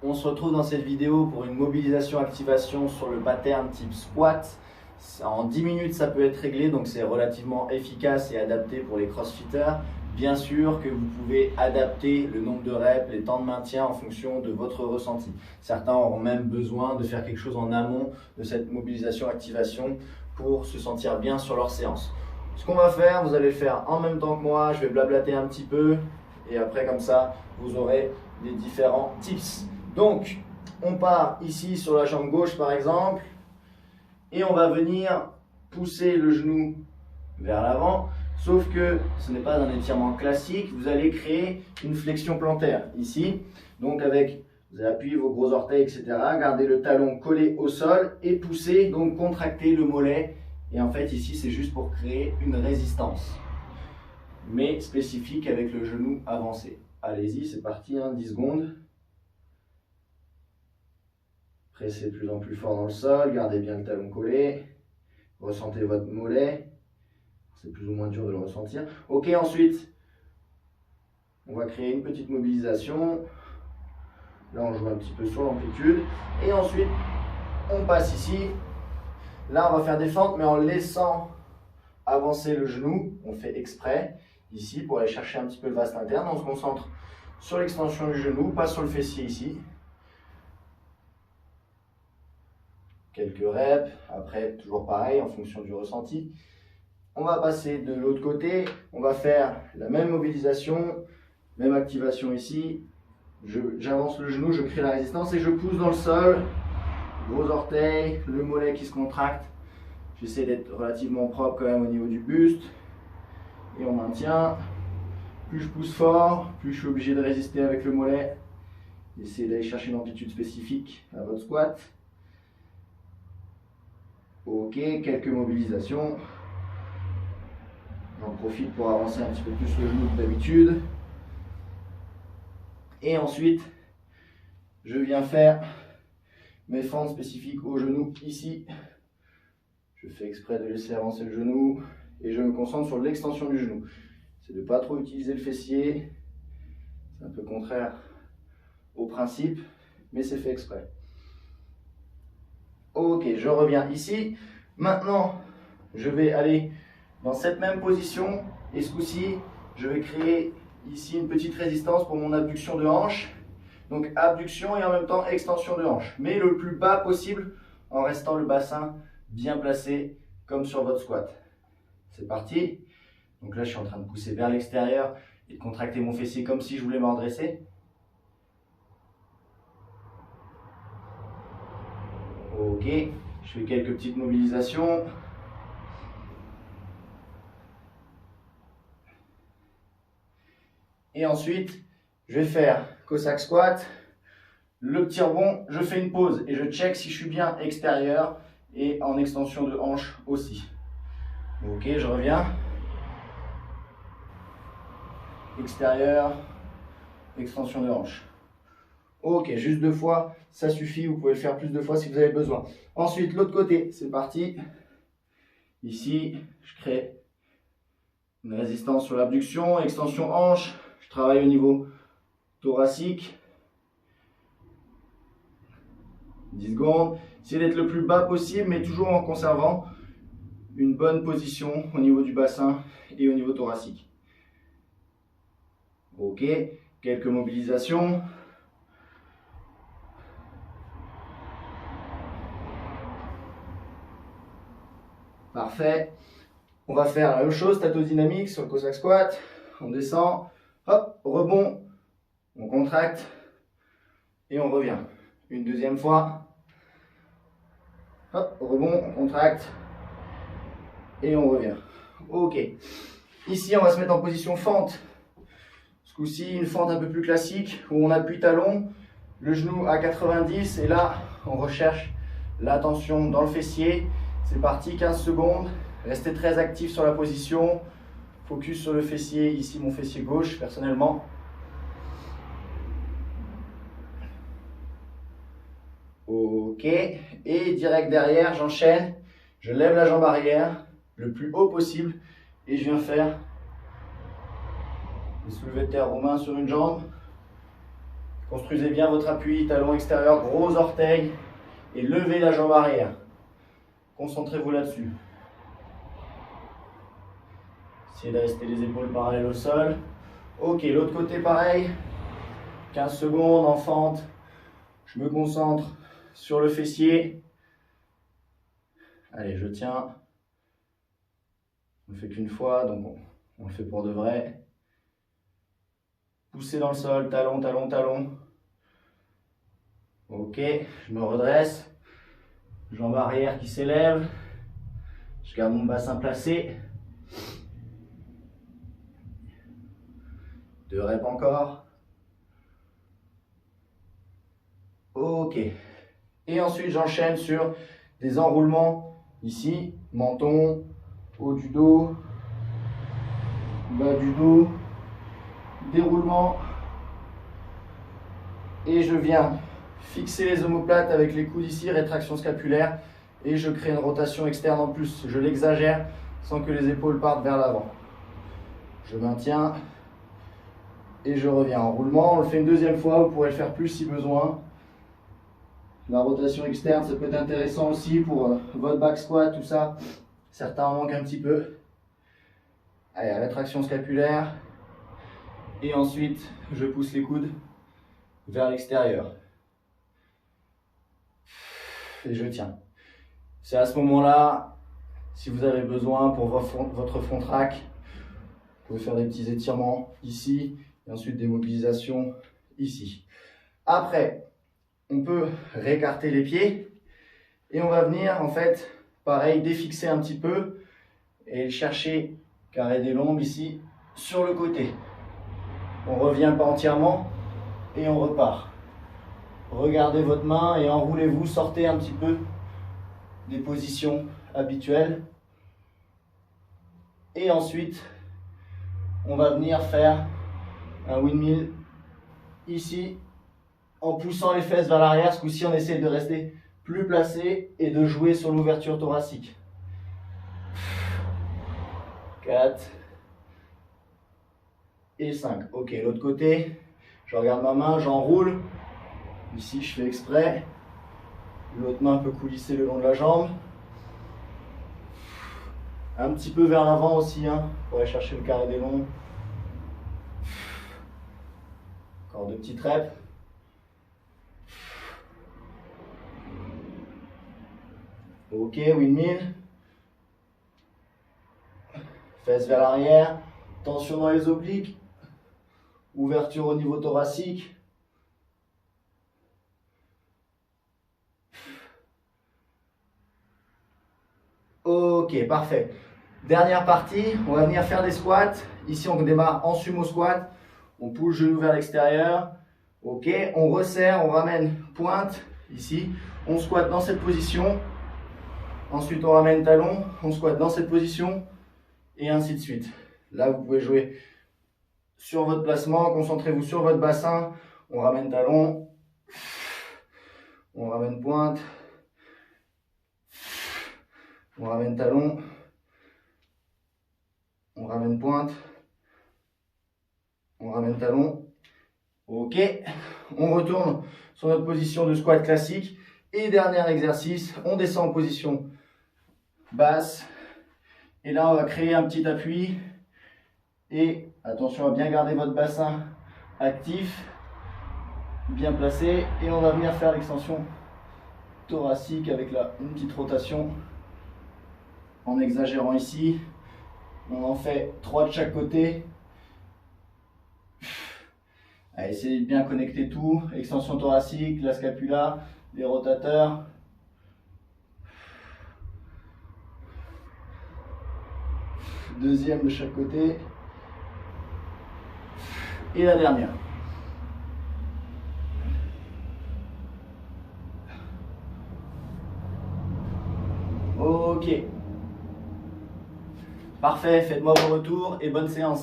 On se retrouve dans cette vidéo pour une mobilisation-activation sur le pattern type squat. En 10 minutes, ça peut être réglé, donc c'est relativement efficace et adapté pour les crossfitters. Bien sûr que vous pouvez adapter le nombre de reps, les temps de maintien en fonction de votre ressenti. Certains auront même besoin de faire quelque chose en amont de cette mobilisation-activation pour se sentir bien sur leur séance. Ce qu'on va faire, vous allez le faire en même temps que moi, je vais blablater un petit peu et après comme ça, vous aurez les différents tips. Donc, on part ici sur la jambe gauche par exemple et on va venir pousser le genou vers l'avant. Sauf que ce n'est pas un étirement classique, vous allez créer une flexion plantaire ici. Donc vous allez appuyer vos gros orteils, etc. Gardez le talon collé au sol et pousser, donc contracter le mollet. Et en fait ici c'est juste pour créer une résistance, mais spécifique avec le genou avancé. Allez-y, c'est parti, 10 secondes. Pressez de plus en plus fort dans le sol, gardez bien le talon collé. Ressentez votre mollet. C'est plus ou moins dur de le ressentir. Ok, ensuite, on va créer une petite mobilisation. Là, on joue un petit peu sur l'amplitude. Et ensuite, on passe ici. Là, on va faire des fentes, mais en laissant avancer le genou. On fait exprès, ici, pour aller chercher un petit peu le vaste interne. On se concentre sur l'extension du genou, pas sur le fessier ici. Quelques reps. Après, toujours pareil, en fonction du ressenti. On va passer de l'autre côté, on va faire la même mobilisation, même activation ici. J'avance le genou, je crée la résistance et je pousse dans le sol. Gros orteil, le mollet qui se contracte. J'essaie d'être relativement propre quand même au niveau du buste. Et on maintient. Plus je pousse fort, plus je suis obligé de résister avec le mollet. Essayez d'aller chercher une amplitude spécifique à votre squat. Ok, quelques mobilisations. J'en profite pour avancer un petit peu plus le genou que d'habitude. Et ensuite, je viens faire mes fentes spécifiques au genou ici. Je fais exprès de laisser avancer le genou et je me concentre sur l'extension du genou. C'est de ne pas trop utiliser le fessier. C'est un peu contraire au principe, mais c'est fait exprès. Ok, je reviens ici. Maintenant, je vais aller dans cette même position, et ce coup-ci, je vais créer ici une petite résistance pour mon abduction de hanche. Donc abduction et en même temps extension de hanche, mais le plus bas possible en restant le bassin bien placé comme sur votre squat. C'est parti. Donc là, je suis en train de pousser vers l'extérieur et de contracter mon fessier comme si je voulais me redresser. Ok, je fais quelques petites mobilisations. Et ensuite, je vais faire Cossack squat, le petit rebond, je fais une pause et je check si je suis bien extérieur et en extension de hanche aussi. Ok, je reviens. Extérieur, extension de hanche. Ok, juste 2 fois, ça suffit, vous pouvez le faire plus de fois si vous avez besoin. Ensuite, l'autre côté, c'est parti. Ici, je crée une résistance sur l'abduction, extension hanche. Je travaille au niveau thoracique. 10 secondes. Essayez d'être le plus bas possible, mais toujours en conservant une bonne position au niveau du bassin et au niveau thoracique. Ok, quelques mobilisations. Parfait. On va faire la même chose, statodynamique sur le Cossack squat. On descend, hop, rebond, on contracte et on revient. Une deuxième fois. Hop, rebond, on contracte et on revient. Ok. Ici, on va se mettre en position fente. Ce coup-ci, une fente un peu plus classique où on appuie talon, le genou à 90 et là, on recherche la tension dans le fessier. C'est parti, 15 secondes. Restez très actif sur la position. Focus sur le fessier, ici mon fessier gauche personnellement. Ok, et direct derrière, j'enchaîne. Je lève la jambe arrière le plus haut possible et je viens faire des soulevés de terre romains sur une jambe. Construisez bien votre appui, talon extérieur, gros orteil et levez la jambe arrière. Concentrez-vous là-dessus. Essayez de rester les épaules parallèles au sol. Ok, l'autre côté pareil. 15 secondes en fente. Je me concentre sur le fessier. Allez, je tiens. On ne le fait qu'une fois, donc on le fait pour de vrai. Poussez dans le sol, talon, talon, talon. Ok, je me redresse. Jambe arrière qui s'élève. Je garde mon bassin placé. 2 reps encore. Ok. Et ensuite, j'enchaîne sur des enroulements. Ici, menton, haut du dos, bas du dos, déroulement. Et je viens fixer les omoplates avec les coudes ici, rétraction scapulaire. Et je crée une rotation externe en plus. Je l'exagère sans que les épaules partent vers l'avant. Je maintiens. Et je reviens en roulement. On le fait une deuxième fois. Vous pourrez le faire plus si besoin. La rotation externe, ça peut être intéressant aussi pour votre back squat, tout ça. Certains en manquent un petit peu. Allez, rétraction scapulaire. Et ensuite, je pousse les coudes vers l'extérieur. Et je tiens. C'est à ce moment-là, si vous avez besoin pour votre front track, vous pouvez faire des petits étirements ici et ensuite des mobilisations ici. Après, on peut réécarter les pieds et on va venir en fait, pareil, défixer un petit peu et chercher carré des lombes ici sur le côté. On revient pas entièrement et on repart. Regardez votre main et enroulez-vous, sortez un petit peu des positions habituelles. Et ensuite, on va venir faire un windmill ici en poussant les fesses vers l'arrière. Ce coup-ci, on essaie de rester plus placé et de jouer sur l'ouverture thoracique. 4 et 5. Ok, l'autre côté, je regarde ma main, j'enroule. Ici, je fais exprès. L'autre main peut coulisser le long de la jambe. Un petit peu vers l'avant aussi, hein, pour aller chercher le carré des longs. Encore 2 petites reps. Ok, windmill. Fesses vers l'arrière. Tension dans les obliques. Ouverture au niveau thoracique. Ok, parfait. Dernière partie, on va venir faire des squats. Ici, on démarre en sumo squat. On pousse le genou vers l'extérieur. Ok, on resserre, on ramène pointe ici. On squatte dans cette position. Ensuite, on ramène talon. On squatte dans cette position. Et ainsi de suite. Là, vous pouvez jouer sur votre placement. Concentrez-vous sur votre bassin. On ramène talon. On ramène pointe. On ramène talon. On ramène pointe. On ramène talon. Ok. On retourne sur notre position de squat classique. Et dernier exercice, on descend en position basse. Et là, on va créer un petit appui. Et attention à bien garder votre bassin actif, bien placé. Et on va venir faire l'extension thoracique avec une petite rotation. En exagérant ici, on en fait 3 de chaque côté. Allez, essayez de bien connecter tout. Extension thoracique, la scapula, les rotateurs. Deuxième de chaque côté. Et la dernière. Ok. Parfait, faites-moi vos retours et bonne séance.